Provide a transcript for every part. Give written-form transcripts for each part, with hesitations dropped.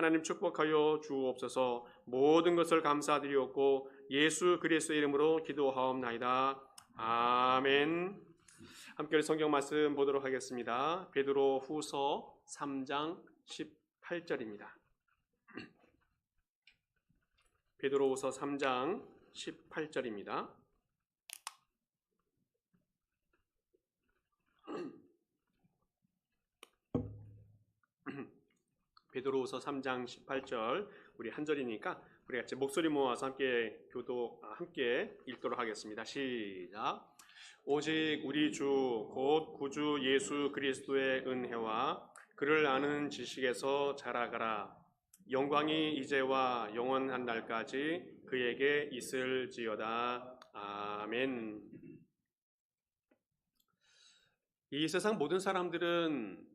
하나님 축복하여 주옵소서. 모든 것을 감사드리옵고 예수 그리스도의 이름으로 기도하옵나이다. 아멘. 함께 성경 말씀 보도록 하겠습니다. 베드로 후서 3장 18절입니다. 베드로 후서 3장 18절입니다. 베드로후서 3장 18절 우리 한 절이니까 우리 같이 목소리 모아서 함께 읽도록 하겠습니다. 시작. 오직 우리 주 곧 구주 예수 그리스도의 은혜와 그를 아는 지식에서 자라가라. 영광이 이제와 영원한 날까지 그에게 있을지어다. 아멘. 이 세상 모든 사람들은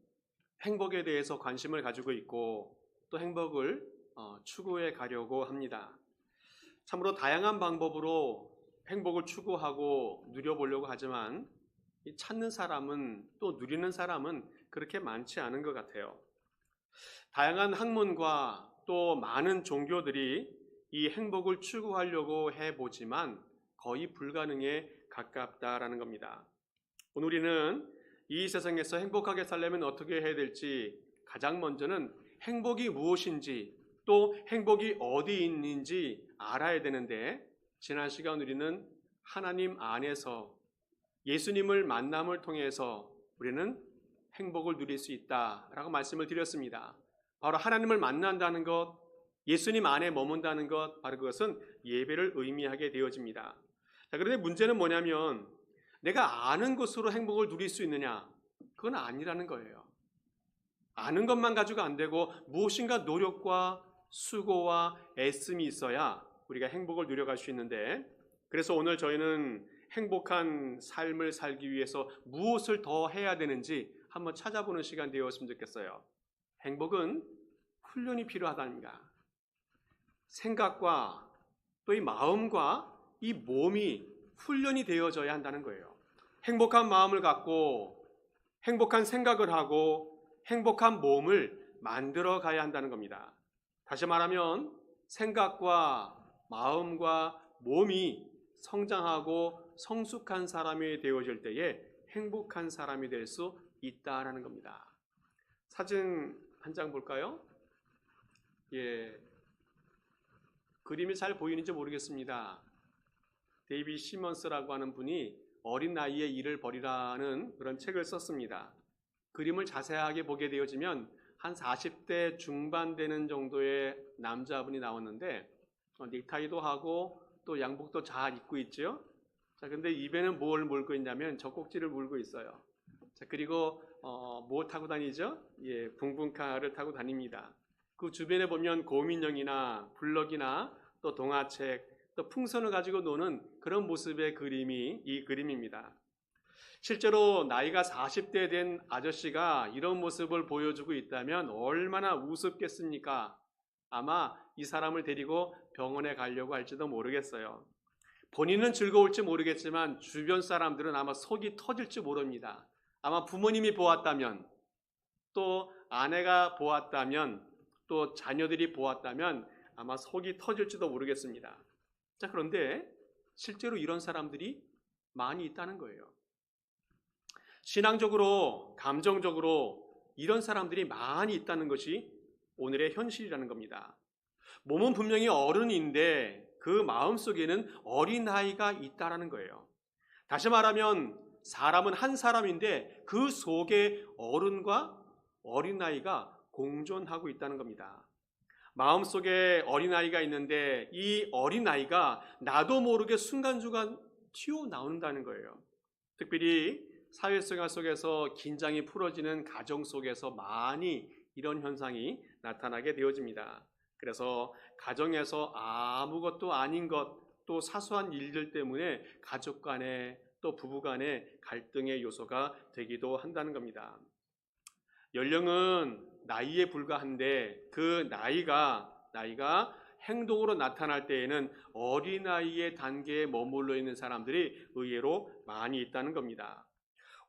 행복에 대해서 관심을 가지고 있고 또 행복을 추구해 가려고 합니다. 참으로 다양한 방법으로 행복을 추구하고 누려보려고 하지만 찾는 사람은 또 누리는 사람은 그렇게 많지 않은 것 같아요. 다양한 학문과 또 많은 종교들이 이 행복을 추구하려고 해보지만 거의 불가능에 가깝다라는 겁니다. 오늘 우리는 이 세상에서 행복하게 살려면 어떻게 해야 될지 가장 먼저는 행복이 무엇인지 또 행복이 어디 있는지 알아야 되는데 지난 시간 우리는 하나님 안에서 예수님을 만남을 통해서 우리는 행복을 누릴 수 있다라고 말씀을 드렸습니다. 바로 하나님을 만난다는 것, 예수님 안에 머문다는 것, 바로 그것은 예배를 의미하게 되어집니다. 자, 그런데 문제는 뭐냐면 내가 아는 것으로 행복을 누릴 수 있느냐? 그건 아니라는 거예요. 아는 것만 가지고 안 되고 무엇인가 노력과 수고와 애씀이 있어야 우리가 행복을 누려갈 수 있는데 그래서 오늘 저희는 행복한 삶을 살기 위해서 무엇을 더 해야 되는지 한번 찾아보는 시간 되었으면 좋겠어요. 행복은 훈련이 필요하다니까. 생각과 또 이 마음과 이 몸이 훈련이 되어져야 한다는 거예요. 행복한 마음을 갖고 행복한 생각을 하고 행복한 몸을 만들어 가야 한다는 겁니다. 다시 말하면 생각과 마음과 몸이 성장하고 성숙한 사람이 되어질 때에 행복한 사람이 될 수 있다라는 겁니다. 사진 한 장 볼까요? 예, 그림이 잘 보이는지 모르겠습니다. 데이비 시먼스라고 하는 분이 어린 나이에 일을 버리라는 그런 책을 썼습니다. 그림을 자세하게 보게 되어지면 한 40대 중반 되는 정도의 남자분이 나왔는데 넥타이도 하고 또 양복도 잘 입고 있죠. 자, 근데 입에는 뭘 물고 있냐면 젖꼭지를 물고 있어요. 자, 그리고 뭐 타고 다니죠? 예, 붕붕카를 타고 다닙니다. 그 주변에 보면 곰인형이나 블럭이나 또 동화책 또 풍선을 가지고 노는 그런 모습의 그림이 이 그림입니다. 실제로 나이가 40대 된 아저씨가 이런 모습을 보여주고 있다면 얼마나 우습겠습니까? 아마 이 사람을 데리고 병원에 가려고 할지도 모르겠어요. 본인은 즐거울지 모르겠지만 주변 사람들은 아마 속이 터질지 모릅니다. 아마 부모님이 보았다면 또 아내가 보았다면 또 자녀들이 보았다면 아마 속이 터질지도 모르겠습니다. 자, 그런데 실제로 이런 사람들이 많이 있다는 거예요. 신앙적으로, 감정적으로 이런 사람들이 많이 있다는 것이 오늘의 현실이라는 겁니다. 몸은 분명히 어른인데 그 마음속에는 어린아이가 있다는 거예요. 다시 말하면 사람은 한 사람인데 그 속에 어른과 어린아이가 공존하고 있다는 겁니다. 마음속에 어린아이가 있는데 이 어린아이가 나도 모르게 순간순간 튀어나온다는 거예요. 특별히 사회생활 속에서 긴장이 풀어지는 가정 속에서 많이 이런 현상이 나타나게 되어집니다. 그래서 가정에서 아무것도 아닌 것, 또 사소한 일들 때문에 가족 간에 또 부부 간에 갈등의 요소가 되기도 한다는 겁니다. 연령은 나이에 불과한데 그 나이가 행동으로 나타날 때에는 어린아이의 단계에 머물러 있는 사람들이 의외로 많이 있다는 겁니다.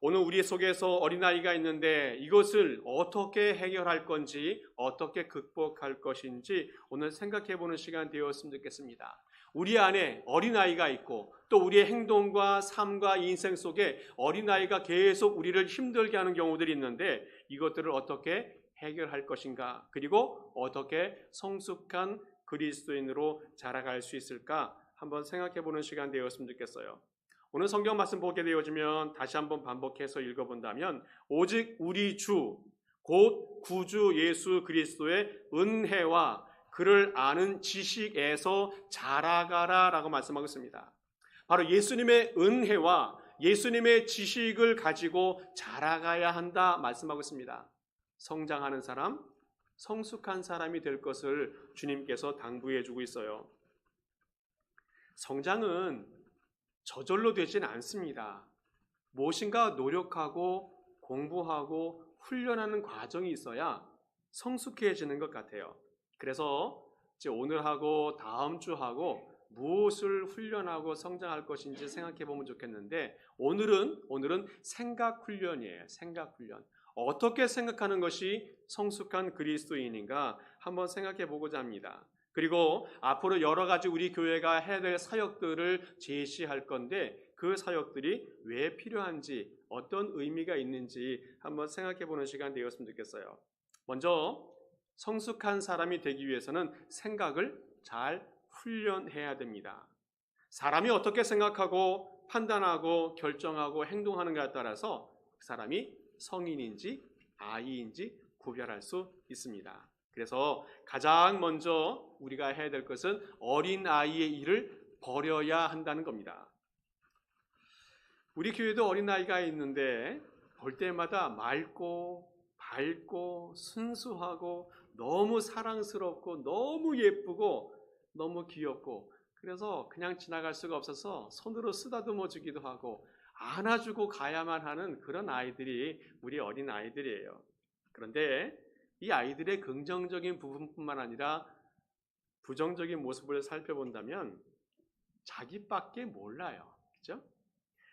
오늘 우리 속에서 어린아이가 있는데 이것을 어떻게 해결할 건지, 어떻게 극복할 것인지 오늘 생각해 보는 시간 되었으면 좋겠습니다. 우리 안에 어린아이가 있고 또 우리의 행동과 삶과 인생 속에 어린아이가 계속 우리를 힘들게 하는 경우들이 있는데 이것들을 어떻게 해결할 것인가, 그리고 어떻게 성숙한 그리스도인으로 자라갈 수 있을까 한번 생각해 보는 시간 되었으면 좋겠어요. 오늘 성경 말씀 보게 되어지면 다시 한번 반복해서 읽어본다면 오직 우리 주 곧 구주 예수 그리스도의 은혜와 그를 아는 지식에서 자라가라 라고 말씀하고 있습니다. 바로 예수님의 은혜와 예수님의 지식을 가지고 자라가야 한다 말씀하고 있습니다. 성장하는 사람, 성숙한 사람이 될 것을 주님께서 당부해 주고 있어요. 성장은 저절로 되진 않습니다. 무엇인가 노력하고 공부하고 훈련하는 과정이 있어야 성숙해지는 것 같아요. 그래서 이제 오늘하고 다음 주하고 무엇을 훈련하고 성장할 것인지 생각해 보면 좋겠는데 오늘은 생각 훈련이에요. 생각 훈련. 어떻게 생각하는 것이 성숙한 그리스도인인가 한번 생각해 보고자 합니다. 그리고 앞으로 여러 가지 우리 교회가 해야 될 사역들을 제시할 건데 그 사역들이 왜 필요한지 어떤 의미가 있는지 한번 생각해 보는 시간 되었으면 좋겠어요. 먼저 성숙한 사람이 되기 위해서는 생각을 잘 훈련해야 됩니다. 사람이 어떻게 생각하고 판단하고 결정하고 행동하는가에 따라서 그 사람이 성인인지 아이인지 구별할 수 있습니다. 그래서 가장 먼저 우리가 해야 될 것은 어린아이의 일을 버려야 한다는 겁니다. 우리 교회도 어린아이가 있는데 볼 때마다 맑고 밝고 순수하고 너무 사랑스럽고 너무 예쁘고 너무 귀엽고 그래서 그냥 지나갈 수가 없어서 손으로 쓰다듬어 주기도 하고 안아주고 가야만 하는 그런 아이들이 우리 어린아이들이에요. 그런데 이 아이들의 긍정적인 부분뿐만 아니라 부정적인 모습을 살펴본다면 자기밖에 몰라요. 그렇죠?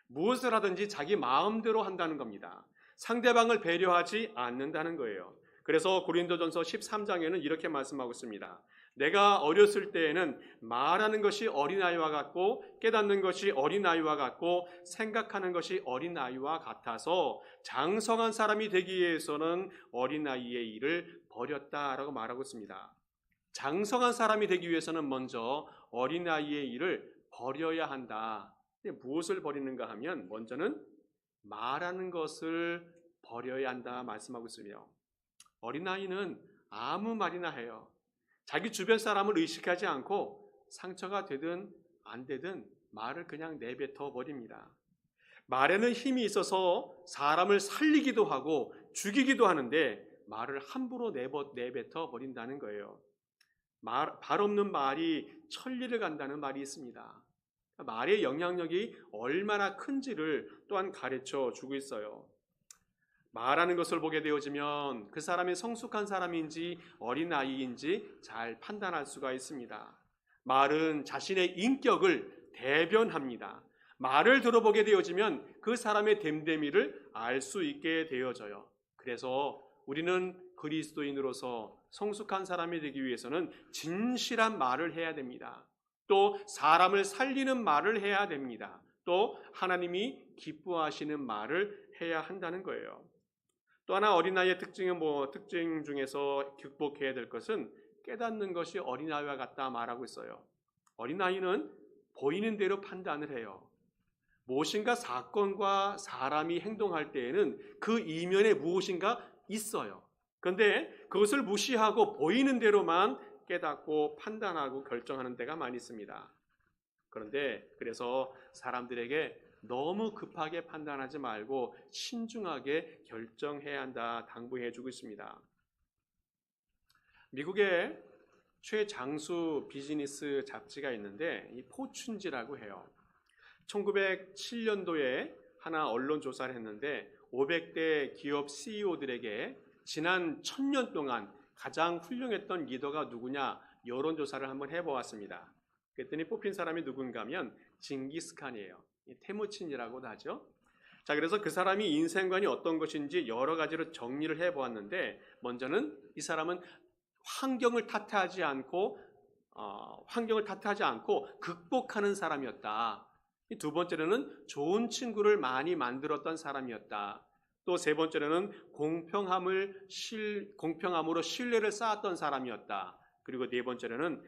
무엇을 하든지 자기 마음대로 한다는 겁니다. 상대방을 배려하지 않는다는 거예요. 그래서 고린도전서 13장에는 이렇게 말씀하고 있습니다. 내가 어렸을 때에는 말하는 것이 어린아이와 같고 깨닫는 것이 어린아이와 같고 생각하는 것이 어린아이와 같아서 장성한 사람이 되기 위해서는 어린아이의 일을 버렸다라고 말하고 있습니다. 장성한 사람이 되기 위해서는 먼저 어린아이의 일을 버려야 한다. 무엇을 버리는가 하면 먼저는 말하는 것을 버려야 한다 말씀하고 있으며 어린아이는 아무 말이나 해요. 자기 주변 사람을 의식하지 않고 상처가 되든 안 되든 말을 그냥 내뱉어 버립니다. 말에는 힘이 있어서 사람을 살리기도 하고 죽이기도 하는데 말을 함부로 내뱉어 버린다는 거예요. 발 없는 말이 천리를 간다는 말이 있습니다. 말의 영향력이 얼마나 큰지를 또한 가르쳐 주고 있어요. 말하는 것을 보게 되어지면 그 사람이 성숙한 사람인지 어린아이인지 잘 판단할 수가 있습니다. 말은 자신의 인격을 대변합니다. 말을 들어보게 되어지면 그 사람의 됨됨이를 알 수 있게 되어져요. 그래서 우리는 그리스도인으로서 성숙한 사람이 되기 위해서는 진실한 말을 해야 됩니다. 또 사람을 살리는 말을 해야 됩니다. 또 하나님이 기뻐하시는 말을 해야 한다는 거예요. 또 하나 어린아이의 특징 중에서 극복해야 될 것은 깨닫는 것이 어린아이와 같다 말하고 있어요. 어린아이는 보이는 대로 판단을 해요. 무엇인가 사건과 사람이 행동할 때에는 그 이면에 무엇인가 있어요. 그런데 그것을 무시하고 보이는 대로만 깨닫고 판단하고 결정하는 데가 많이 있습니다. 그런데 그래서 사람들에게 너무 급하게 판단하지 말고 신중하게 결정해야 한다 당부해 주고 있습니다. 미국의 최장수 비즈니스 잡지가 있는데 이 포춘지라고 해요. 1907년도에 하나 언론 조사를 했는데 500대 기업 CEO들에게 지난 1000년 동안 가장 훌륭했던 리더가 누구냐 여론조사를 한번 해보았습니다. 그랬더니 뽑힌 사람이 누군가 하면 징기스칸이에요. 테무친이라고도 하죠. 자, 그래서 그 사람이 인생관이 어떤 것인지 여러 가지로 정리를 해보았는데, 먼저는 이 사람은 환경을 탓하지 않고 극복하는 사람이었다. 두 번째로는 좋은 친구를 많이 만들었던 사람이었다. 또 세 번째로는 공평함으로 신뢰를 쌓았던 사람이었다. 그리고 네 번째로는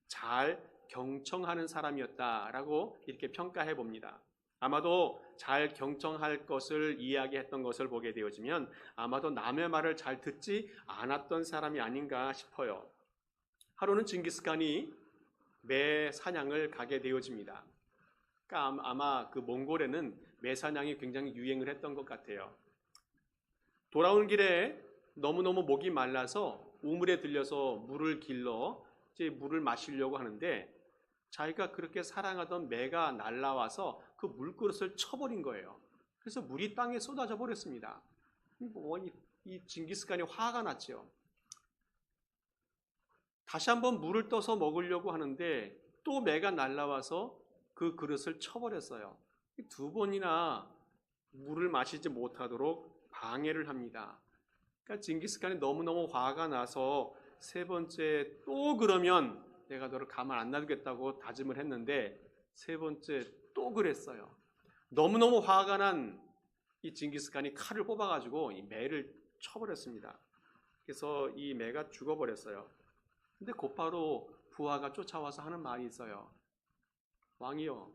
잘 경청하는 사람이었다라고 이렇게 평가해 봅니다. 아마도 잘 경청할 것을 이야기했던 것을 보게 되어지면 아마도 남의 말을 잘 듣지 않았던 사람이 아닌가 싶어요. 하루는 징기스칸이 매 사냥을 가게 되어집니다. 그러니까 아마 그 몽골에는 매 사냥이 굉장히 유행을 했던 것 같아요. 돌아오는 길에 너무너무 목이 말라서 우물에 들려서 물을 길러 이제 물을 마시려고 하는데, 자기가 그렇게 사랑하던 매가 날라와서 그 물그릇을 쳐버린 거예요. 그래서 물이 땅에 쏟아져 버렸습니다. 이 징기스칸이 화가 났죠. 다시 한번 물을 떠서 먹으려고 하는데 또 매가 날라와서 그 그릇을 쳐버렸어요. 두 번이나 물을 마시지 못하도록 방해를 합니다. 그러니까 징기스칸이 너무너무 화가 나서 세 번째 또 그러면 내가 너를 가만 안 놔두겠다고 다짐을 했는데, 세 번째 또 그랬어요. 너무너무 화가 난 이 징기스칸이 칼을 뽑아가지고 이 매를 쳐버렸습니다. 그래서 이 매가 죽어버렸어요. 근데 곧바로 부하가 쫓아와서 하는 말이 있어요. 왕이요,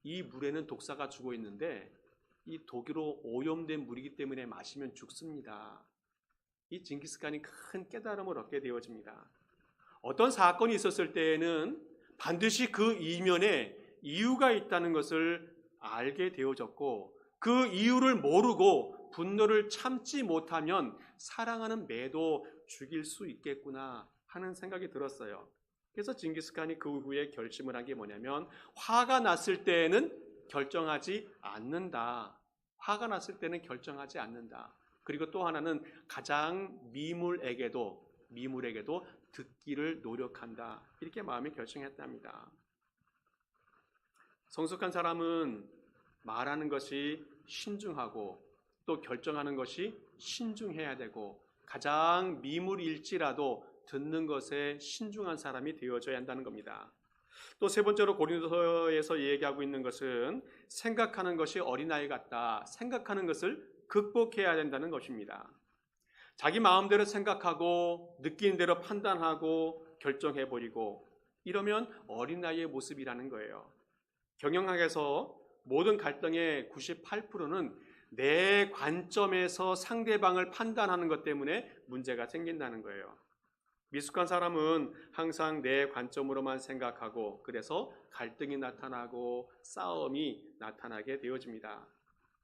이 물에는 독사가 죽어 있는데 이 독으로 오염된 물이기 때문에 마시면 죽습니다. 이 징기스칸이 큰 깨달음을 얻게 되어집니다. 어떤 사건이 있었을 때에는 반드시 그 이면에 이유가 있다는 것을 알게 되어졌고, 그 이유를 모르고 분노를 참지 못하면 사랑하는 매도 죽일 수 있겠구나 하는 생각이 들었어요. 그래서 징기스칸이 그 후에 결심을 한 게 뭐냐면, 화가 났을 때에는 결정하지 않는다. 화가 났을 때는 결정하지 않는다. 그리고 또 하나는 가장 미물에게도 듣기를 노력한다. 이렇게 마음에 결정했답니다. 성숙한 사람은 말하는 것이 신중하고 또 결정하는 것이 신중해야 되고, 가장 미물일지라도 듣는 것에 신중한 사람이 되어져야 한다는 겁니다. 또 세 번째로 고린도서에서 얘기하고 있는 것은 생각하는 것이 어린아이 같다. 생각하는 것을 극복해야 된다는 것입니다. 자기 마음대로 생각하고 느끼는 대로 판단하고 결정해버리고 이러면 어린아이의 모습이라는 거예요. 경영학에서 모든 갈등의 98%는 내 관점에서 상대방을 판단하는 것 때문에 문제가 생긴다는 거예요. 미숙한 사람은 항상 내 관점으로만 생각하고, 그래서 갈등이 나타나고 싸움이 나타나게 되어집니다.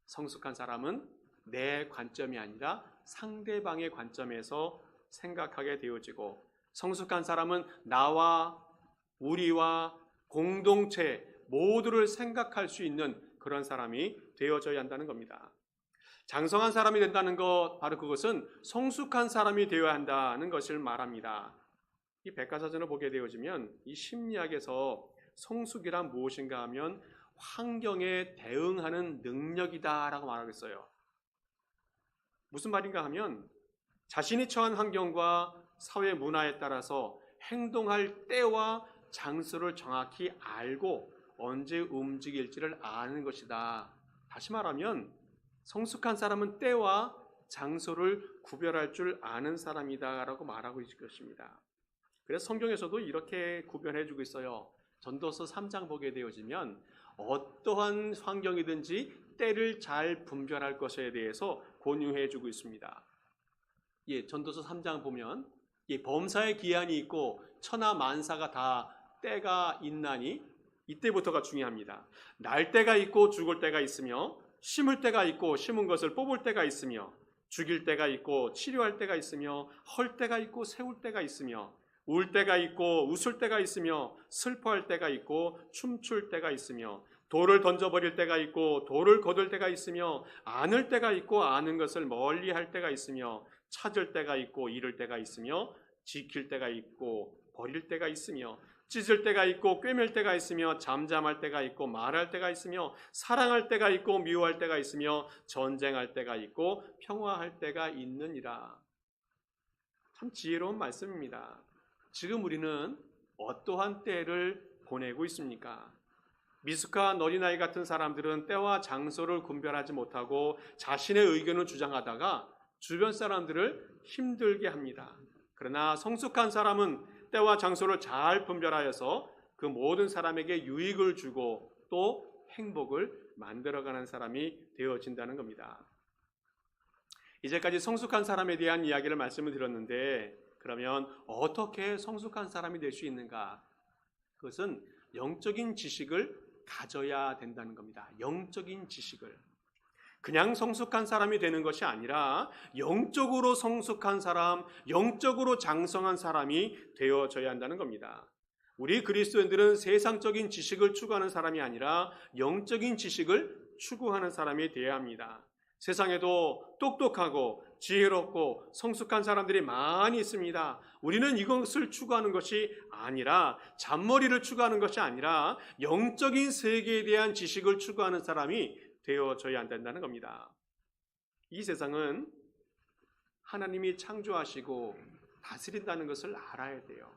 성숙한 사람은 내 관점이 아니라 상대방의 관점에서 생각하게 되어지고, 성숙한 사람은 나와 우리와 공동체 모두를 생각할 수 있는 그런 사람이 되어져야 한다는 겁니다. 장성한 사람이 된다는 것, 바로 그것은 성숙한 사람이 되어야 한다는 것을 말합니다. 이 백과사전을 보게 되어지면 이 심리학에서 성숙이란 무엇인가 하면 환경에 대응하는 능력이다라고 말하고 있어요. 무슨 말인가 하면 자신이 처한 환경과 사회 문화에 따라서 행동할 때와 장소를 정확히 알고 언제 움직일지를 아는 것이다. 다시 말하면 성숙한 사람은 때와 장소를 구별할 줄 아는 사람이다라고 말하고 있을 것입니다. 그래서 성경에서도 이렇게 구별해 주고 있어요. 전도서 3장 보게 되어지면 어떠한 환경이든지 때를 잘 분별할 것에 대해서 권유해 주고 있습니다. 전도서 3장 보면 범사의 기한이 있고 천하 만사가 다 때가 있나니, 이때부터가 중요합니다. 날 때가 있고 죽을 때가 있으며, 심을 때가 있고 심은 것을 뽑을 때가 있으며, 죽일 때가 있고 치료할 때가 있으며, 헐 때가 있고 세울 때가 있으며, 울 때가 있고 웃을 때가 있으며, 슬퍼할 때가 있고 춤출 때가 있으며, 돌을 던져버릴 때가 있고 돌을 거둘 때가 있으며, 아는 때가 있고 아는 것을 멀리할 때가 있으며, 찾을 때가 있고 잃을 때가 있으며, 지킬 때가 있고 버릴 때가 있으며, 찢을 때가 있고 꿰맬 때가 있으며 잠잠할 때가 있고 말할 때가 있으며 사랑할 때가 있고 미워할 때가 있으며 전쟁할 때가 있고 평화할 때가 있느니라. 참 지혜로운 말씀입니다. 지금 우리는 어떠한 때를 보내고 있습니까? 미숙한 어린아이 같은 사람들은 때와 장소를 분별하지 못하고 자신의 의견을 주장하다가 주변 사람들을 힘들게 합니다. 그러나 성숙한 사람은 때와 장소를 잘 분별하여서 그 모든 사람에게 유익을 주고 또 행복을 만들어가는 사람이 되어진다는 겁니다. 이제까지 성숙한 사람에 대한 이야기를 말씀을 드렸는데, 그러면 어떻게 성숙한 사람이 될 수 있는가? 그것은 영적인 지식을 가져야 된다는 겁니다. 영적인 지식을. 그냥 성숙한 사람이 되는 것이 아니라 영적으로 성숙한 사람, 영적으로 장성한 사람이 되어져야 한다는 겁니다. 우리 그리스도인들은 세상적인 지식을 추구하는 사람이 아니라 영적인 지식을 추구하는 사람이 되어야 합니다. 세상에도 똑똑하고 지혜롭고 성숙한 사람들이 많이 있습니다. 우리는 이것을 추구하는 것이 아니라, 잔머리를 추구하는 것이 아니라 영적인 세계에 대한 지식을 추구하는 사람이 되어져야 한다는 겁니다. 이 세상은 하나님이 창조하시고 다스린다는 것을 알아야 돼요.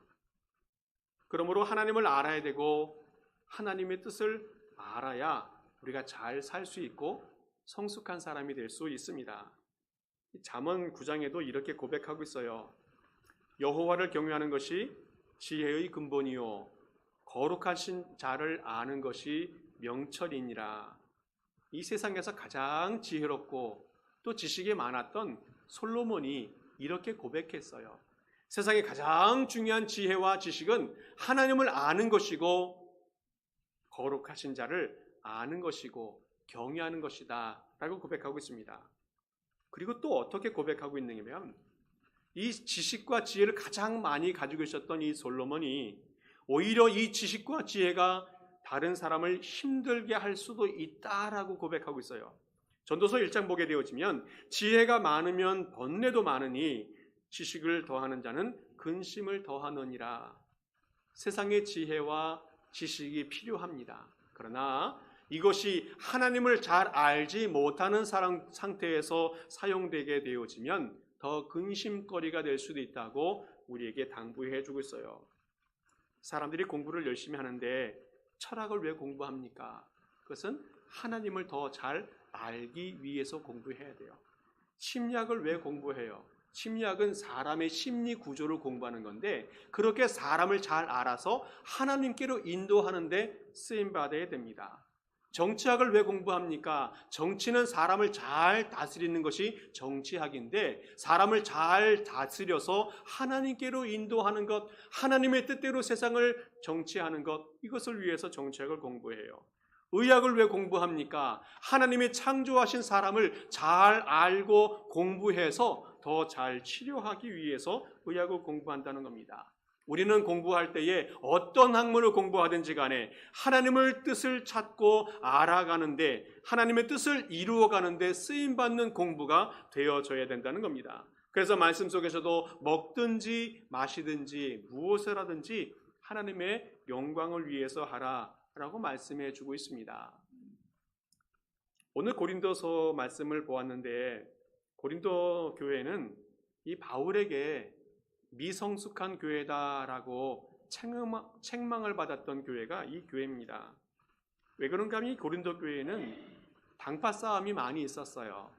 그러므로 하나님을 알아야 되고 하나님의 뜻을 알아야 우리가 잘 살 수 있고 성숙한 사람이 될 수 있습니다. 잠언 9장에도 이렇게 고백하고 있어요. 여호와를 경외하는 것이 지혜의 근본이요 거룩하신 자를 아는 것이 명철이니라. 이 세상에서 가장 지혜롭고 또 지식이 많았던 솔로몬이 이렇게 고백했어요. 세상에 가장 중요한 지혜와 지식은 하나님을 아는 것이고 거룩하신 자를 아는 것이고 경외하는 것이다 라고 고백하고 있습니다. 그리고 또 어떻게 고백하고 있느냐면, 이 지식과 지혜를 가장 많이 가지고 있었던 이 솔로몬이 오히려 이 지식과 지혜가 다른 사람을 힘들게 할 수도 있다라고 고백하고 있어요. 전도서 1장 보게 되어지면 지혜가 많으면 번뇌도 많으니 지식을 더하는 자는 근심을 더하느니라. 세상의 지혜와 지식이 필요합니다. 그러나 이것이 하나님을 잘 알지 못하는 사람 상태에서 사용되게 되어지면 더 근심거리가 될 수도 있다고 우리에게 당부해 주고 있어요. 사람들이 공부를 열심히 하는데 철학을 왜 공부합니까? 그것은 하나님을 더 잘 알기 위해서 공부해야 돼요. 심리학을 왜 공부해요? 심리학은 사람의 심리 구조를 공부하는 건데, 그렇게 사람을 잘 알아서 하나님께로 인도하는 데 쓰임받아야 됩니다. 정치학을 왜 공부합니까? 정치는 사람을 잘 다스리는 것이 정치학인데, 사람을 잘 다스려서 하나님께로 인도하는 것, 하나님의 뜻대로 세상을 정치하는 것, 이것을 위해서 정치학을 공부해요. 의학을 왜 공부합니까? 하나님의 창조하신 사람을 잘 알고 공부해서 더 잘 치료하기 위해서 의학을 공부한다는 겁니다. 우리는 공부할 때에 어떤 학문을 공부하든지 간에 하나님의 뜻을 찾고 알아가는데, 하나님의 뜻을 이루어가는데 쓰임받는 공부가 되어져야 된다는 겁니다. 그래서 말씀 속에서도 먹든지 마시든지 무엇을 하든지 하나님의 영광을 위해서 하라라고 말씀해 주고 있습니다. 오늘 고린도서 말씀을 보았는데, 고린도 교회는 이 바울에게 미성숙한 교회다라고 책망을 받았던 교회가 이 교회입니다. 왜 그런가 하면 이 고린도 교회는 당파 싸움이 많이 있었어요.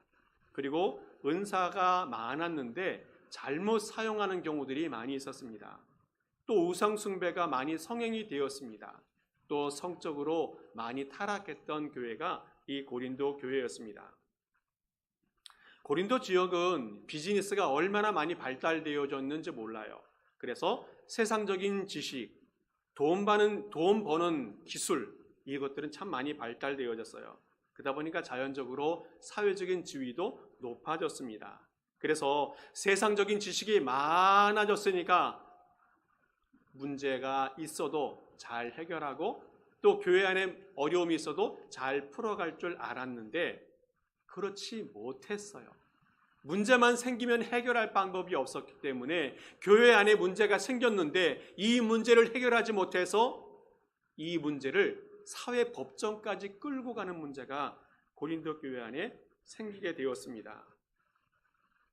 그리고 은사가 많았는데 잘못 사용하는 경우들이 많이 있었습니다. 또 우상 숭배가 많이 성행이 되었습니다. 또 성적으로 많이 타락했던 교회가 이 고린도 교회였습니다. 고린도 지역은 비즈니스가 얼마나 많이 발달되어졌는지 몰라요. 그래서 세상적인 지식, 돈 버는 기술, 이것들은 참 많이 발달되어졌어요. 그러다 보니까 자연적으로 사회적인 지위도 높아졌습니다. 그래서 세상적인 지식이 많아졌으니까 문제가 있어도 잘 해결하고 또 교회 안에 어려움이 있어도 잘 풀어갈 줄 알았는데 그렇지 못했어요. 문제만 생기면 해결할 방법이 없었기 때문에 교회 안에 문제가 생겼는데 이 문제를 해결하지 못해서 이 문제를 사회 법정까지 끌고 가는 문제가 고린도 교회 안에 생기게 되었습니다.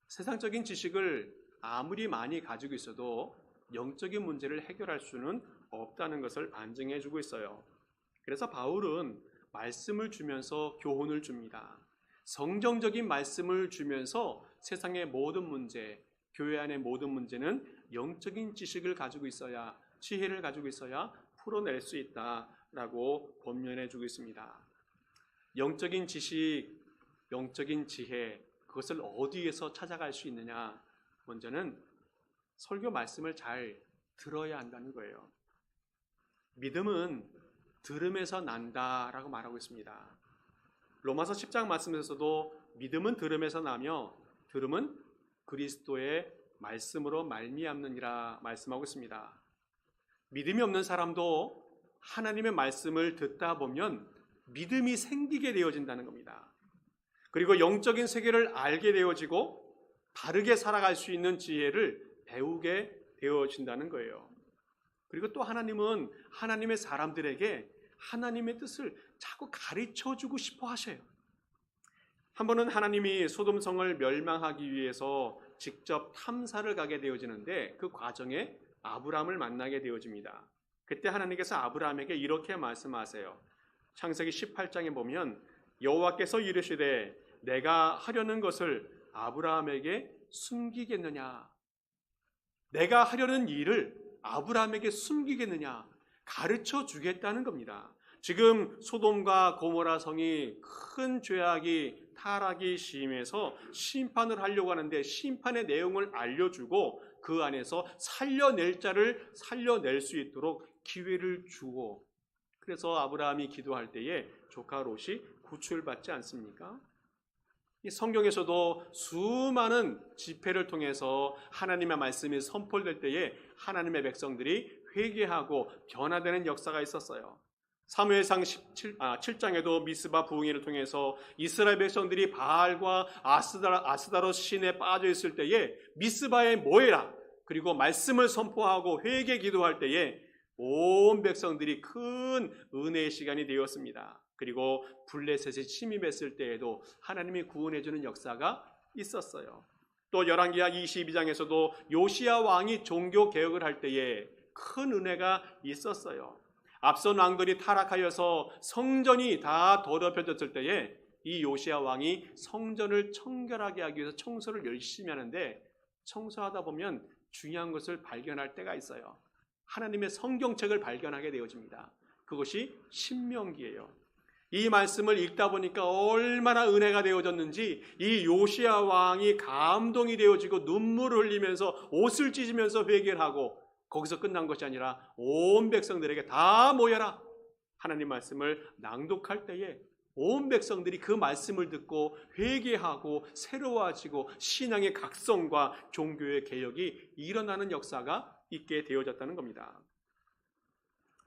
세상적인 지식을 아무리 많이 가지고 있어도 영적인 문제를 해결할 수는 없다는 것을 반증해 주고 있어요. 그래서 바울은 말씀을 주면서 교훈을 줍니다. 성경적인 말씀을 주면서 세상의 모든 문제, 교회 안의 모든 문제는 영적인 지식을 가지고 있어야, 지혜를 가지고 있어야 풀어낼 수 있다라고 권면해 주고 있습니다. 영적인 지식, 영적인 지혜, 그것을 어디에서 찾아갈 수 있느냐? 먼저는 설교 말씀을 잘 들어야 한다는 거예요. 믿음은 들음에서 난다라고 말하고 있습니다. 로마서 10장 말씀에서도 믿음은 들음에서 나며 들음은 그리스도의 말씀으로 말미암느니라 말씀하고 있습니다. 믿음이 없는 사람도 하나님의 말씀을 듣다 보면 믿음이 생기게 되어진다는 겁니다. 그리고 영적인 세계를 알게 되어지고 바르게 살아갈 수 있는 지혜를 배우게 되어진다는 거예요. 그리고 또 하나님은 하나님의 사람들에게 하나님의 뜻을 자꾸 가르쳐주고 싶어 하셔요. 한 번은 하나님이 소돔성을 멸망하기 위해서 직접 탐사를 가게 되어지는데 그 과정에 아브라함을 만나게 되어집니다. 그때 하나님께서 아브라함에게 이렇게 말씀하세요. 창세기 18장에 보면 여호와께서 이르시되 내가 하려는 것을 아브라함에게 숨기겠느냐? 내가 하려는 일을 아브라함에게 숨기겠느냐? 가르쳐 주겠다는 겁니다. 지금 소돔과 고모라 성이 큰 죄악이 타락이 심해서 심판을 하려고 하는데 심판의 내용을 알려주고 그 안에서 살려낼 자를 살려낼 수 있도록 기회를 주고, 그래서 아브라함이 기도할 때에 조카 롯이 구출받지 않습니까? 이 성경에서도 수많은 집회를 통해서 하나님의 말씀이 선포될 때에 하나님의 백성들이 회개하고 변화되는 역사가 있었어요. 사무엘상 7장에도 미스바 부흥회를 통해서 이스라엘 백성들이 바알과 아스다롯 신에 빠져 있을 때에 미스바에 모여라, 그리고 말씀을 선포하고 회개 기도할 때에 온 백성들이 큰 은혜의 시간이 되었습니다. 그리고 블레셋에 침입했을 때에도 하나님이 구원해 주는 역사가 있었어요. 또 열왕기하 22장에서도 요시야 왕이 종교 개혁을 할 때에 큰 은혜가 있었어요. 앞선 왕들이 타락하여서 성전이 다 더럽혀졌을 때에 이 요시야 왕이 성전을 청결하게 하기 위해서 청소를 열심히 하는데 청소하다 보면 중요한 것을 발견할 때가 있어요. 하나님의 성경책을 발견하게 되어집니다. 그것이 신명기예요. 이 말씀을 읽다 보니까 얼마나 은혜가 되어졌는지 이 요시야 왕이 감동이 되어지고 눈물을 흘리면서 옷을 찢으면서 회개를 하고, 거기서 끝난 것이 아니라 온 백성들에게 다 모여라, 하나님 말씀을 낭독할 때에 온 백성들이 그 말씀을 듣고 회개하고 새로워지고 신앙의 각성과 종교의 개혁이 일어나는 역사가 있게 되어졌다는 겁니다.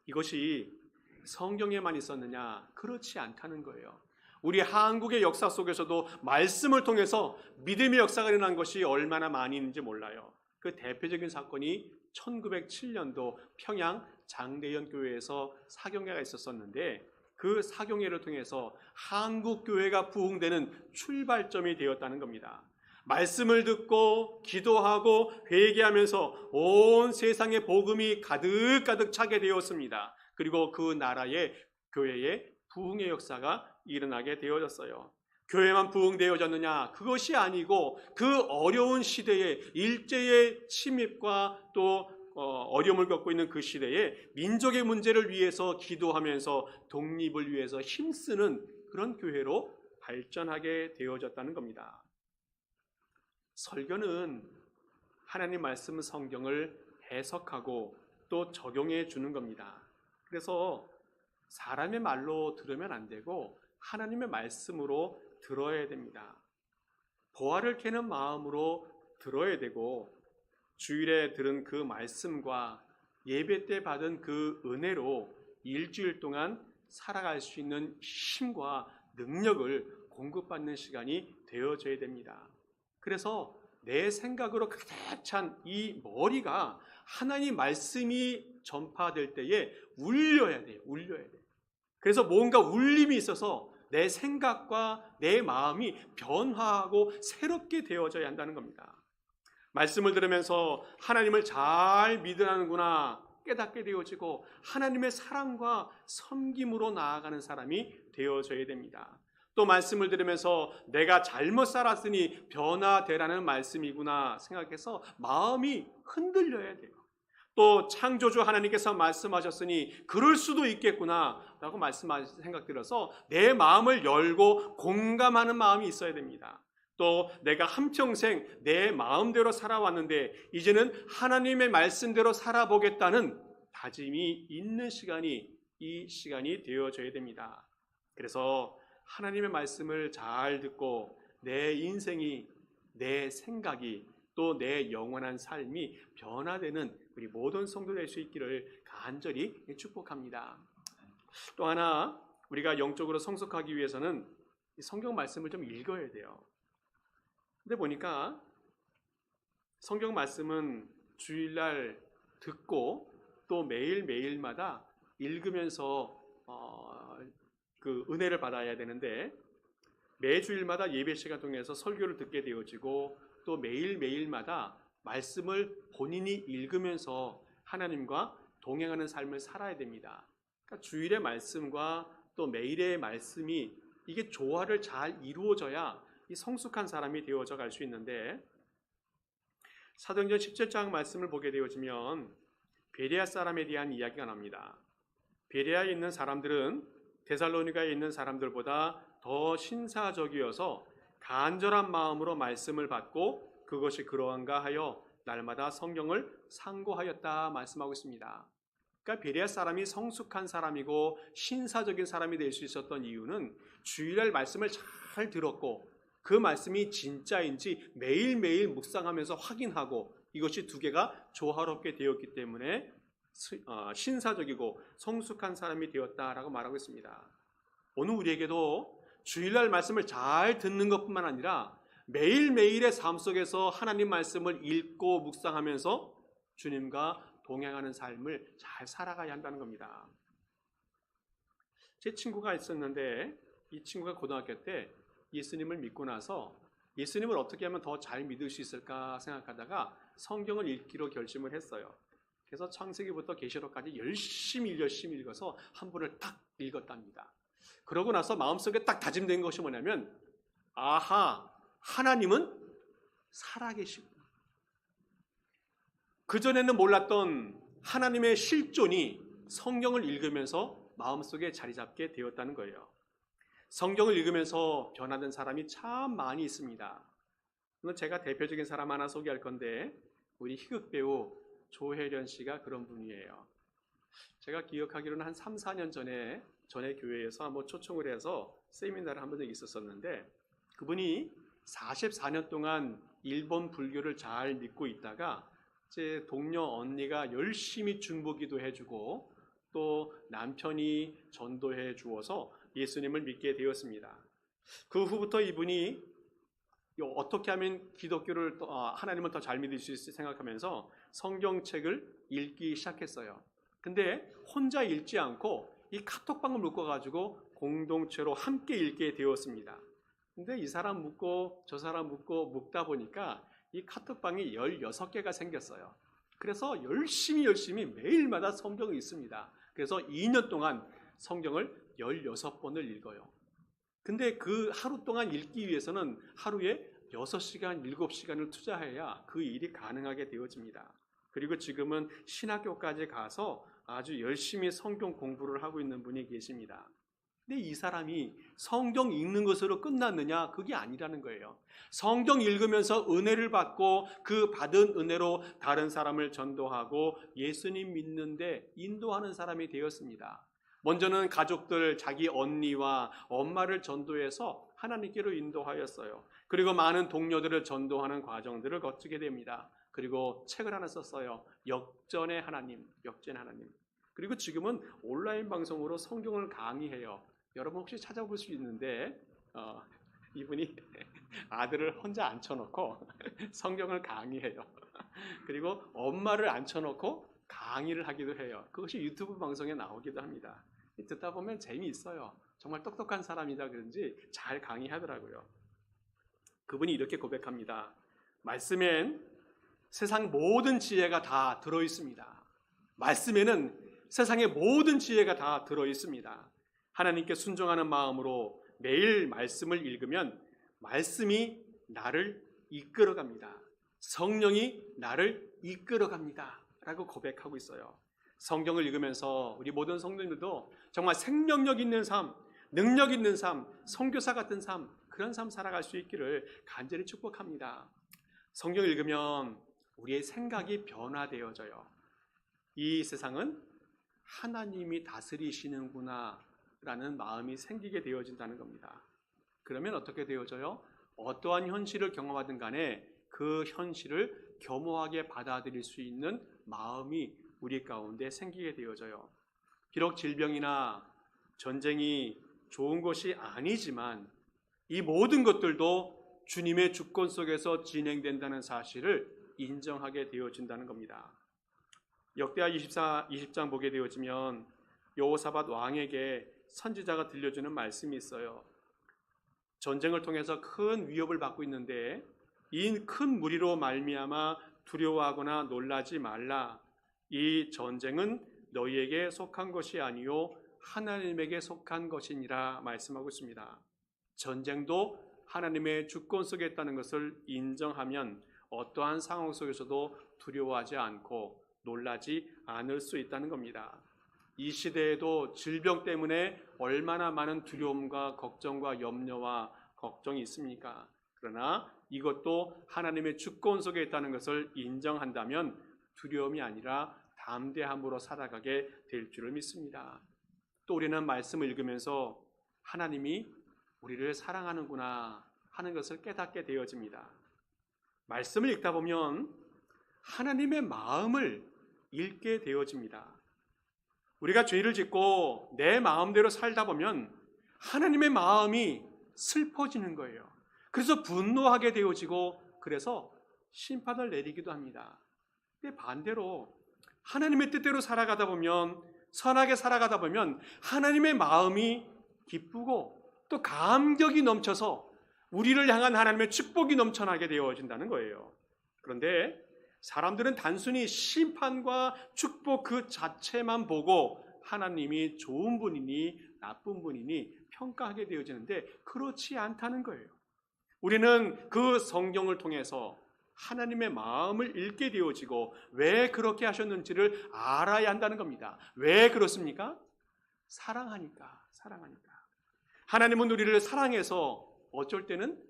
이것이 성경에만 있었느냐? 그렇지 않다는 거예요. 우리 한국의 역사 속에서도 말씀을 통해서 믿음의 역사가 일어난 것이 얼마나 많이 있는지 몰라요. 그 대표적인 사건이 1907년도 평양 장대현 교회에서 사경회가 있었었는데 그 사경회를 통해서 한국 교회가 부흥되는 출발점이 되었다는 겁니다. 말씀을 듣고 기도하고 회개하면서 온 세상에 복음이 가득가득 차게 되었습니다. 그리고 그 나라의 교회의 부흥의 역사가 일어나게 되어졌어요. 교회만 부흥되어졌느냐? 그것이 아니고 그 어려운 시대에 일제의 침입과 또 어려움을 겪고 있는 그 시대에 민족의 문제를 위해서 기도하면서 독립을 위해서 힘쓰는 그런 교회로 발전하게 되어졌다는 겁니다. 설교는 하나님 말씀 성경을 해석하고 또 적용해 주는 겁니다. 그래서 사람의 말로 들으면 안 되고 하나님의 말씀으로 들어야 됩니다. 보화를 캐는 마음으로 들어야 되고 주일에 들은 그 말씀과 예배 때 받은 그 은혜로 일주일 동안 살아갈 수 있는 힘과 능력을 공급받는 시간이 되어져야 됩니다. 그래서 내 생각으로 가득 찬 이 머리가 하나님 말씀이 전파될 때에 울려야 돼요. 울려야 돼요. 그래서 뭔가 울림이 있어서 내 생각과 내 마음이 변화하고 새롭게 되어져야 한다는 겁니다. 말씀을 들으면서 하나님을 잘 믿으라는구나 깨닫게 되어지고 하나님의 사랑과 섬김으로 나아가는 사람이 되어져야 됩니다. 또 말씀을 들으면서 내가 잘못 살았으니 변화되라는 말씀이구나 생각해서 마음이 흔들려야 돼요. 또 창조주 하나님께서 말씀하셨으니 그럴 수도 있겠구나 라고 생각 들어서 내 마음을 열고 공감하는 마음이 있어야 됩니다. 또 내가 한평생 내 마음대로 살아왔는데 이제는 하나님의 말씀대로 살아보겠다는 다짐이 있는 시간이 이 시간이 되어져야 됩니다. 그래서 하나님의 말씀을 잘 듣고 내 인생이, 내 생각이, 또 내 영원한 삶이 변화되는 우리 모든 성도 될 수 있기를 간절히 축복합니다. 또 하나 우리가 영적으로 성숙하기 위해서는 성경 말씀을 좀 읽어야 돼요. 근데 보니까 성경 말씀은 주일날 듣고 또 매일매일마다 읽으면서 그 은혜를 받아야 되는데 매주일마다 예배 시간 통해서 설교를 듣게 되어지고 또 매일매일마다 말씀을 본인이 읽으면서 하나님과 동행하는 삶을 살아야 됩니다. 그러니까 주일의 말씀과 또 매일의 말씀이 이게 조화를 잘 이루어져야 이 성숙한 사람이 되어져 갈 수 있는데 사도행전 17장 말씀을 보게 되어지면 베레아 사람에 대한 이야기가 납니다. 베레아에 있는 사람들은 데살로니가에 있는 사람들보다 더 신사적이어서 간절한 마음으로 말씀을 받고 그것이 그러한가 하여 날마다 성경을 상고하였다 말씀하고 있습니다. 그러니까 베레아 사람이 성숙한 사람이고 신사적인 사람이 될 수 있었던 이유는 주일날 말씀을 잘 들었고 그 말씀이 진짜인지 매일매일 묵상하면서 확인하고 이것이 두 개가 조화롭게 되었기 때문에 신사적이고 성숙한 사람이 되었다라고 말하고 있습니다. 오늘 우리에게도 주일날 말씀을 잘 듣는 것뿐만 아니라 매일매일의 삶 속에서 하나님 말씀을 읽고 묵상하면서 주님과 동행하는 삶을 잘 살아가야 한다는 겁니다. 제 친구가 있었는데 이 친구가 고등학교 때 예수님을 믿고 나서 예수님을 어떻게 하면 더 잘 믿을 수 있을까 생각하다가 성경을 읽기로 결심을 했어요. 그래서 창세기부터 계시록까지 열심히 읽어서 한 번을 딱 읽었답니다. 그러고 나서 마음속에 딱 다짐된 것이 뭐냐면 아하, 하나님은 살아계시고 그전에는 몰랐던 하나님의 실존이 성경을 읽으면서 마음속에 자리 잡게 되었다는 거예요. 성경을 읽으면서 변화된 사람이 참 많이 있습니다. 제가 대표적인 사람 하나 소개할 건데 우리 희극 배우 조혜련 씨가 그런 분이에요. 제가 기억하기로는 한 3, 4년 전에 교회에서 한번 초청을 해서 세미나를 한 번 있었었는데 그분이 44년 동안 일본 불교를 잘 믿고 있다가 제 동료 언니가 열심히 중보기도 해주고 또 남편이 전도해 주어서 예수님을 믿게 되었습니다. 그 후부터 이분이 어떻게 하면 기독교를 하나님을 더 잘 믿을 수 있을지 생각하면서 성경책을 읽기 시작했어요. 근데 혼자 읽지 않고 이 카톡방을 묶어가지고 공동체로 함께 읽게 되었습니다. 근데 이 사람 묶고 저 사람 묶고 묶다 보니까 이 카톡방이 16개가 생겼어요. 그래서 열심히 매일마다 성경을 읽습니다. 그래서 2년 동안 성경을 16번을 읽어요. 근데 그 하루 동안 읽기 위해서는 하루에 6시간, 7시간을 투자해야 그 일이 가능하게 되어집니다. 그리고 지금은 신학교까지 가서 아주 열심히 성경 공부를 하고 있는 분이 계십니다. 근데 이 사람이 성경 읽는 것으로 끝났느냐? 그게 아니라는 거예요. 성경 읽으면서 은혜를 받고 그 받은 은혜로 다른 사람을 전도하고 예수님 믿는데 인도하는 사람이 되었습니다. 먼저는 가족들, 자기 언니와 엄마를 전도해서 하나님께로 인도하였어요. 그리고 많은 동료들을 전도하는 과정들을 거치게 됩니다. 그리고 책을 하나 썼어요. 역전의 하나님. 그리고 지금은 온라인 방송으로 성경을 강의해요. 여러분 혹시 찾아볼 수 있는데 이분이 아들을 혼자 앉혀놓고 성경을 강의해요. 그리고 엄마를 앉혀놓고 강의를 하기도 해요. 그것이 유튜브 방송에 나오기도 합니다. 듣다 보면 재미있어요. 정말 똑똑한 사람이다 그런지 잘 강의하더라고요. 그분이 이렇게 고백합니다. 말씀엔 세상 모든 지혜가 다 들어있습니다. 말씀에는 세상의 모든 지혜가 다 들어있습니다. 하나님께 순종하는 마음으로 매일 말씀을 읽으면 말씀이 나를 이끌어갑니다. 성령이 나를 이끌어갑니다. 라고 고백하고 있어요. 성경을 읽으면서 우리 모든 성도님들도 정말 생명력 있는 삶, 능력 있는 삶, 선교사 같은 삶, 그런 삶 살아갈 수 있기를 간절히 축복합니다. 성경을 읽으면 우리의 생각이 변화되어져요. 이 세상은 하나님이 다스리시는구나 라는 마음이 생기게 되어진다는 겁니다. 그러면 어떻게 되어져요? 어떠한 현실을 경험하든 간에 그 현실을 겸허하게 받아들일 수 있는 마음이 우리 가운데 생기게 되어져요. 비록 질병이나 전쟁이 좋은 것이 아니지만 이 모든 것들도 주님의 주권 속에서 진행된다는 사실을 인정하게 되어진다는 겁니다. 역대하 20장 보게 되어지면 여호사밧 왕에게 선지자가 들려주는 말씀이 있어요. 전쟁을 통해서 큰 위협을 받고 있는데 이 큰 무리로 말미암아 두려워하거나 놀라지 말라. 이 전쟁은 너희에게 속한 것이 아니요 하나님에게 속한 것이니라 말씀하고 있습니다. 전쟁도 하나님의 주권 속에 있다는 것을 인정하면 어떠한 상황 속에서도 두려워하지 않고 놀라지 않을 수 있다는 겁니다. 이 시대에도 질병 때문에 얼마나 많은 두려움과 걱정과 염려와 걱정이 있습니까? 그러나 이것도 하나님의 주권 속에 있다는 것을 인정한다면 두려움이 아니라 담대함으로 살아가게 될 줄을 믿습니다. 또 우리는 말씀을 읽으면서 하나님이 우리를 사랑하는구나 하는 것을 깨닫게 되어집니다. 말씀을 읽다 보면 하나님의 마음을 읽게 되어집니다. 우리가 죄를 짓고 내 마음대로 살다 보면 하나님의 마음이 슬퍼지는 거예요. 그래서 분노하게 되어지고 그래서 심판을 내리기도 합니다. 근데 반대로 하나님의 뜻대로 살아가다 보면 선하게 살아가다 보면 하나님의 마음이 기쁘고 또 감격이 넘쳐서 우리를 향한 하나님의 축복이 넘쳐나게 되어진다는 거예요. 그런데 사람들은 단순히 심판과 축복 그 자체만 보고 하나님이 좋은 분이니 나쁜 분이니 평가하게 되어지는데 그렇지 않다는 거예요. 우리는 그 성경을 통해서 하나님의 마음을 읽게 되어지고 왜 그렇게 하셨는지를 알아야 한다는 겁니다. 왜 그렇습니까? 사랑하니까. 하나님은 우리를 사랑해서 어쩔 때는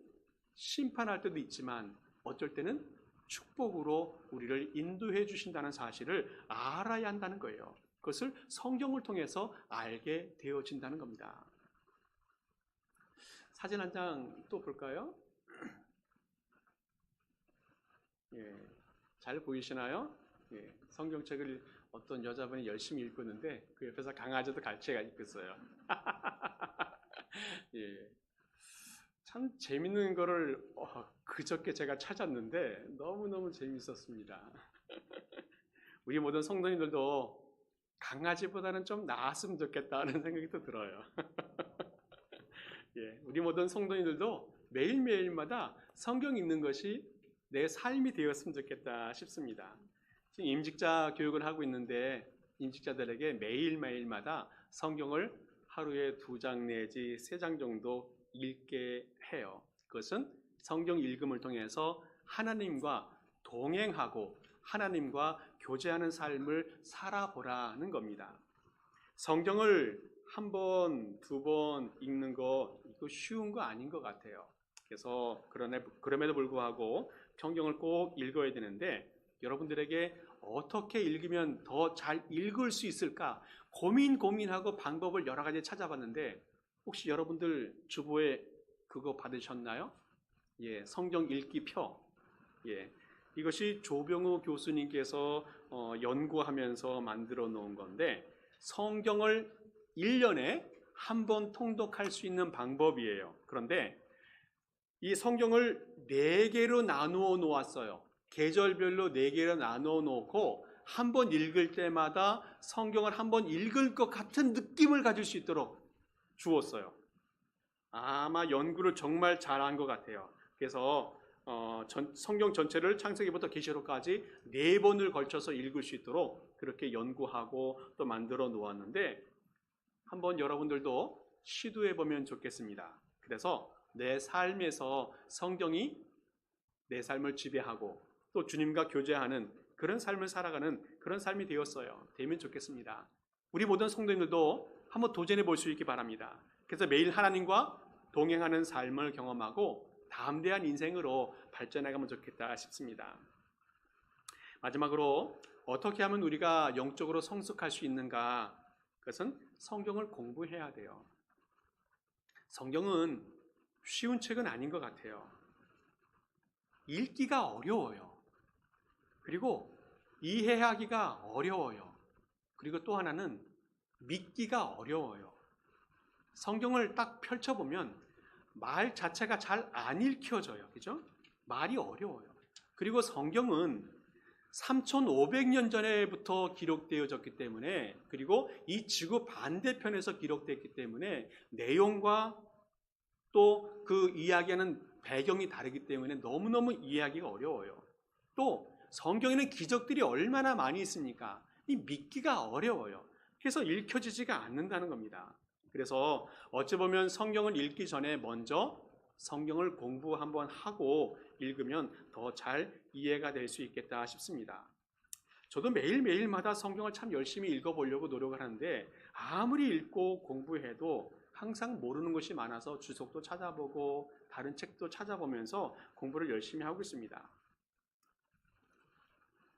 심판할 때도 있지만 어쩔 때는 축복으로 우리를 인도해 주신다는 사실을 알아야 한다는 거예요. 그것을 성경을 통해서 알게 되어진다는 겁니다. 사진 한 장 또 볼까요? 예, 잘 보이시나요? 예, 성경책을 어떤 여자분이 열심히 읽고 있는데 그 옆에서 강아지도 같이 읽고 있어요. 예, 참 재밌는 거를 그저께 제가 찾았는데 너무너무 재밌었습니다. 우리 모든 성도님들도 강아지보다는 좀 나았으면 좋겠다는 생각이 또 들어요. 예, 우리 모든 성도님들도 매일매일마다 성경 읽는 것이 내 삶이 되었으면 좋겠다 싶습니다. 지금 임직자 교육을 하고 있는데 임직자들에게 매일매일마다 성경을 하루에 2장 내지 3장 정도 읽게 해요. 그것은 성경 읽음을 통해서 하나님과 동행하고 하나님과 교제하는 삶을 살아보라는 겁니다. 성경을 한 번, 2번 읽는 거 이거 쉬운 거 아닌 것 같아요. 그래서 그럼에도 불구하고 성경을 꼭 읽어야 되는데 여러분들에게 어떻게 읽으면 더 잘 읽을 수 있을까 고민하고 방법을 여러 가지 찾아봤는데 혹시 여러분들 주보에 그거 받으셨나요? 예, 성경 읽기 표. 예, 이것이 조병우 교수님께서 연구하면서 만들어 놓은 건데 성경을 1년에 한 번 통독할 수 있는 방법이에요. 그런데 이 성경을 4개로 나누어 놓았어요. 계절별로 4개로 나누어 놓고 한 번 읽을 때마다 성경을 한 번 읽을 것 같은 느낌을 가질 수 있도록 주었어요. 아마 연구를 정말 잘한 것 같아요. 그래서 성경 전체를 창세기부터 계시록까지 4번을 걸쳐서 읽을 수 있도록 그렇게 연구하고 또 만들어 놓았는데 한번 여러분들도 시도해 보면 좋겠습니다. 그래서 내 삶에서 성경이 내 삶을 지배하고 또 주님과 교제하는 그런 삶을 살아가는 그런 삶이 되면 좋겠습니다. 우리 모든 성도님들도 한번 도전해 볼 수 있기 바랍니다. 그래서 매일 하나님과 동행하는 삶을 경험하고 담대한 인생으로 발전해가면 좋겠다 싶습니다. 마지막으로 어떻게 하면 우리가 영적으로 성숙할 수 있는가? 그것은 성경을 공부해야 돼요. 성경은 쉬운 책은 아닌 것 같아요. 읽기가 어려워요. 그리고 이해하기가 어려워요. 그리고 또 하나는 믿기가 어려워요. 성경을 딱 펼쳐보면 말 자체가 잘 안 읽혀져요. 그죠? 말이 어려워요. 그리고 성경은 3,500년 전에부터 기록되어졌기 때문에, 그리고 이 지구 반대편에서 기록됐기 때문에 내용과 또 그 이야기하는 배경이 다르기 때문에 너무너무 이해하기가 어려워요. 또 성경에는 기적들이 얼마나 많이 있습니까? 이 믿기가 어려워요. 그래서 읽혀지지가 않는다는 겁니다. 그래서 어찌 보면 성경을 읽기 전에 먼저 성경을 공부 한번 하고 읽으면 더 잘 이해가 될 수 있겠다 싶습니다. 저도 매일매일마다 성경을 참 열심히 읽어보려고 노력을 하는데 아무리 읽고 공부해도 항상 모르는 것이 많아서 주석도 찾아보고 다른 책도 찾아보면서 공부를 열심히 하고 있습니다.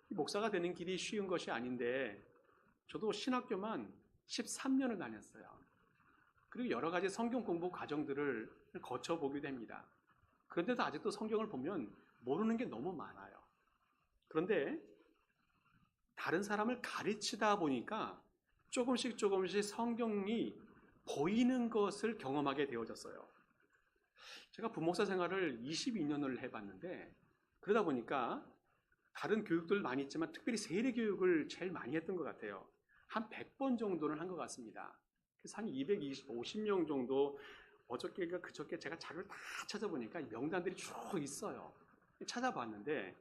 목사가 되는 길이 쉬운 것이 아닌데 저도 신학교만 13년을 다녔어요. 그리고 여러 가지 성경 공부 과정들을 거쳐보기도 합니다. 그런데도 아직도 성경을 보면 모르는 게 너무 많아요. 그런데 다른 사람을 가르치다 보니까 조금씩 성경이 보이는 것을 경험하게 되어졌어요. 제가 부목사 생활을 22년을 해봤는데 그러다 보니까 다른 교육들 많이 있지만 특별히 세례 교육을 제일 많이 했던 것 같아요. 한 100번 정도는 한 것 같습니다. 그래서 한 250명 정도 어저께가 그저께 제가 자료를 다 찾아보니까 명단들이 쭉 있어요. 찾아봤는데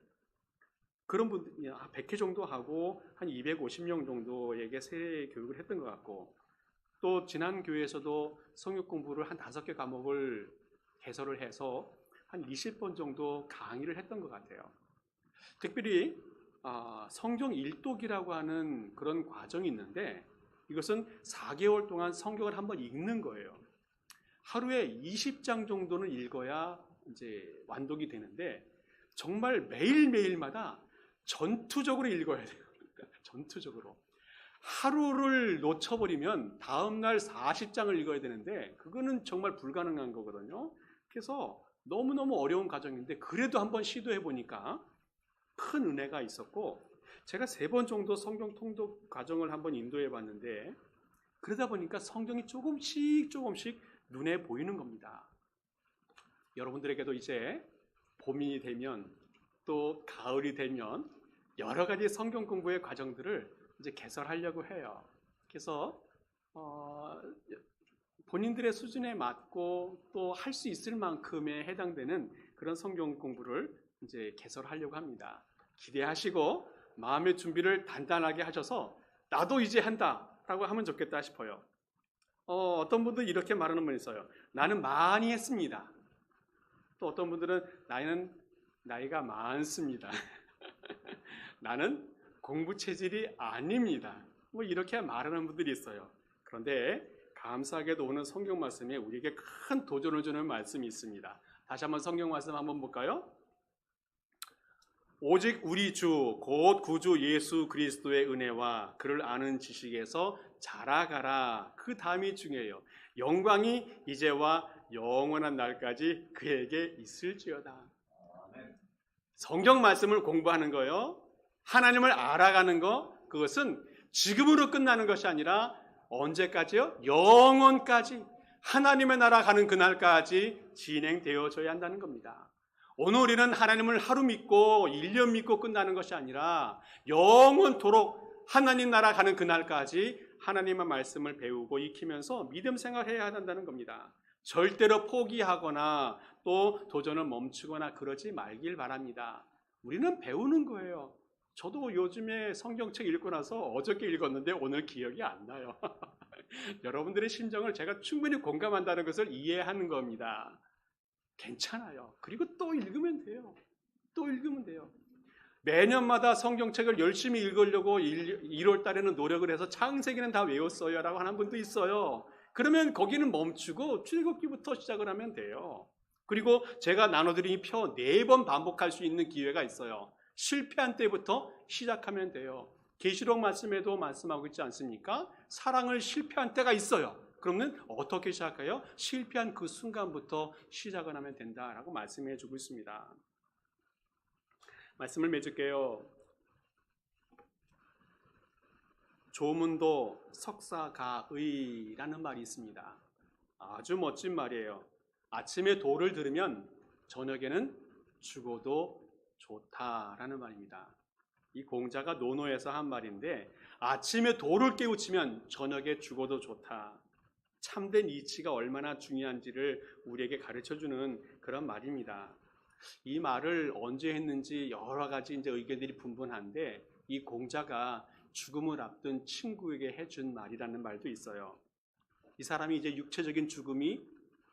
그런 분들이 100회 정도 하고 한 250명 정도에게 세례 교육을 했던 것 같고, 또 지난 교회에서도 성역 공부를 한 5개 과목을 개설을 해서 한 20번 정도 강의를 했던 것 같아요. 특별히 성경 일독이라고 하는 그런 과정이 있는데 이것은 4개월 동안 성경을 한번 읽는 거예요. 하루에 20장 정도는 읽어야 이제 완독이 되는데 정말 매일매일마다 전투적으로 읽어야 돼요. 전투적으로. 하루를 놓쳐버리면 다음날 40장을 읽어야 되는데 그거는 정말 불가능한 거거든요. 그래서 너무너무 어려운 과정인데 그래도 한번 시도해 보니까 큰 은혜가 있었고, 제가 3번 정도 성경 통독 과정을 한번 인도해 봤는데 그러다 보니까 성경이 조금씩 눈에 보이는 겁니다. 여러분들에게도 이제 봄이 되면 또 가을이 되면 여러 가지 성경 공부의 과정들을 이제 개설하려고 해요. 그래서 본인들의 수준에 맞고 또 할 수 있을 만큼에 해당되는 그런 성경 공부를 이제 개설하려고 합니다. 기대하시고 마음의 준비를 단단하게 하셔서 나도 이제 한다라고 하면 좋겠다 싶어요. 어떤 분들은 이렇게 말하는 분이 있어요. 나는 많이 했습니다. 또 어떤 분들은 나이가 많습니다. 나는 공부 체질이 아닙니다. 뭐 이렇게 말하는 분들이 있어요. 그런데 감사하게도 오늘 성경 말씀에 우리에게 큰 도전을 주는 말씀이 있습니다. 다시 한번 성경 말씀 한번 볼까요? 오직 우리 주 곧 구주 예수 그리스도의 은혜와 그를 아는 지식에서 자라가라. 그 다음이 중요해요. 영광이 이제와 영원한 날까지 그에게 있을지어다. 성경 말씀을 공부하는 거요, 하나님을 알아가는 거, 그것은 지금으로 끝나는 것이 아니라 언제까지요? 영원까지 하나님의 나라 가는 그날까지 진행되어져야 한다는 겁니다. 오늘 우리는 하나님을 하루 믿고 1년 믿고 끝나는 것이 아니라 영원토록 하나님 나라 가는 그날까지 하나님의 말씀을 배우고 익히면서 믿음 생활해야 한다는 겁니다. 절대로 포기하거나 또 도전을 멈추거나 그러지 말길 바랍니다. 우리는 배우는 거예요. 저도 요즘에 성경책 읽고 나서 어저께 읽었는데 오늘 기억이 안 나요. 여러분들의 심정을 제가 충분히 공감한다는 것을 이해하는 겁니다. 괜찮아요. 그리고 또 읽으면 돼요. 또 읽으면 돼요. 매년마다 성경책을 열심히 읽으려고 1월 달에는 노력을 해서 창세기는 다 외웠어요 라고 하는 분도 있어요. 그러면 거기는 멈추고 출애굽기부터 시작을 하면 돼요. 그리고 제가 나눠드린 표 4번 반복할 수 있는 기회가 있어요. 실패한 때부터 시작하면 돼요. 계시록 말씀에도 말씀하고 있지 않습니까? 사랑을 실패한 때가 있어요. 그러면 어떻게 시작해요? 실패한 그 순간부터 시작을 하면 된다라고 말씀해 주고 있습니다. 말씀을 맺을게요. 조문도 석사가의라는 말이 있습니다. 아주 멋진 말이에요. 아침에 도를 들으면 저녁에는 죽어도 좋다라는 말입니다. 이 공자가 논어에서 한 말인데 아침에 도를 깨우치면 저녁에 죽어도 좋다. 참된 이치가 얼마나 중요한지를 우리에게 가르쳐주는 그런 말입니다. 이 말을 언제 했는지 여러 가지 이제 의견들이 분분한데 이 공자가 죽음을 앞둔 친구에게 해준 말이라는 말도 있어요. 이 사람이 이제 육체적인 죽음이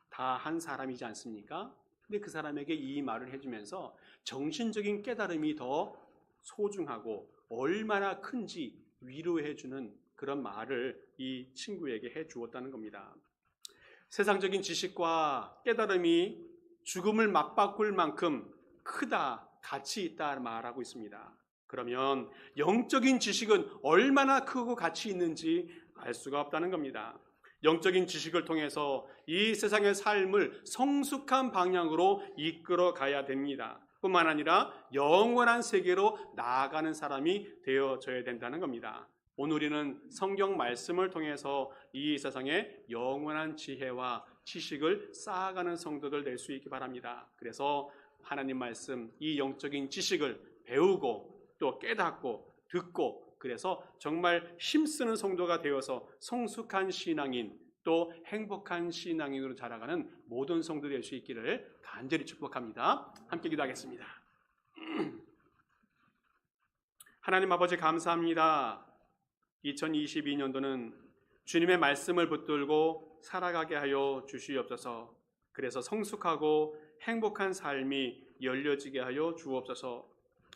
다 한 사람이지 않습니까? 근데 그 사람에게 이 말을 해주면서 정신적인 깨달음이 더 소중하고 얼마나 큰지 위로해주는 그런 말을 이 친구에게 해주었다는 겁니다. 세상적인 지식과 깨달음이 죽음을 맞바꿀 만큼 크다, 가치 있다 말하고 있습니다. 그러면 영적인 지식은 얼마나 크고 가치 있는지 알 수가 없다는 겁니다. 영적인 지식을 통해서 이 세상의 삶을 성숙한 방향으로 이끌어 가야 됩니다. 뿐만 아니라 영원한 세계로 나아가는 사람이 되어져야 된다는 겁니다. 오늘 우리는 성경 말씀을 통해서 이 세상에 영원한 지혜와 지식을 쌓아가는 성도들 될 수 있기 바랍니다. 그래서 하나님 말씀, 이 영적인 지식을 배우고 또 깨닫고 듣고 그래서 정말 힘쓰는 성도가 되어서 성숙한 신앙인 또 행복한 신앙인으로 자라가는 모든 성도들 될 수 있기를 간절히 축복합니다. 함께 기도하겠습니다. 하나님 아버지 감사합니다. 2022년도는 주님의 말씀을 붙들고 살아가게 하여 주시옵소서. 그래서 성숙하고 행복한 삶이 열려지게 하여 주옵소서.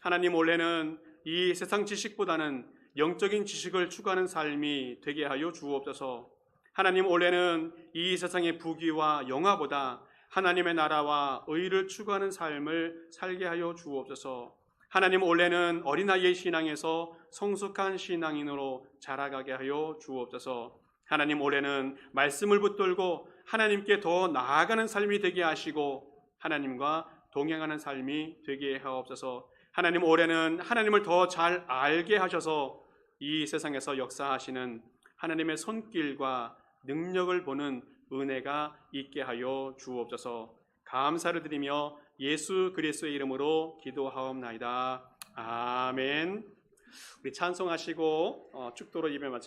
하나님 올해는 이 세상 지식보다는 영적인 지식을 추구하는 삶이 되게 하여 주옵소서. 하나님 올해는 이 세상의 부귀와 영화보다 하나님의 나라와 의를 추구하는 삶을 살게 하여 주옵소서. 하나님 올해는 어린아이의 신앙에서 성숙한 신앙인으로 자라가게 하여 주옵소서. 하나님 올해는 말씀을 붙들고 하나님께 더 나아가는 삶이 되게 하시고 하나님과 동행하는 삶이 되게 하옵소서. 하나님 올해는 하나님을 더 잘 알게 하셔서 이 세상에서 역사하시는 하나님의 손길과 능력을 보는 은혜가 있게 하여 주옵소서. 감사를 드리며 예수 그리스도의 이름으로 기도하옵나이다. 아멘. 우리 찬송하시고 축도로 예배 마치겠습니다.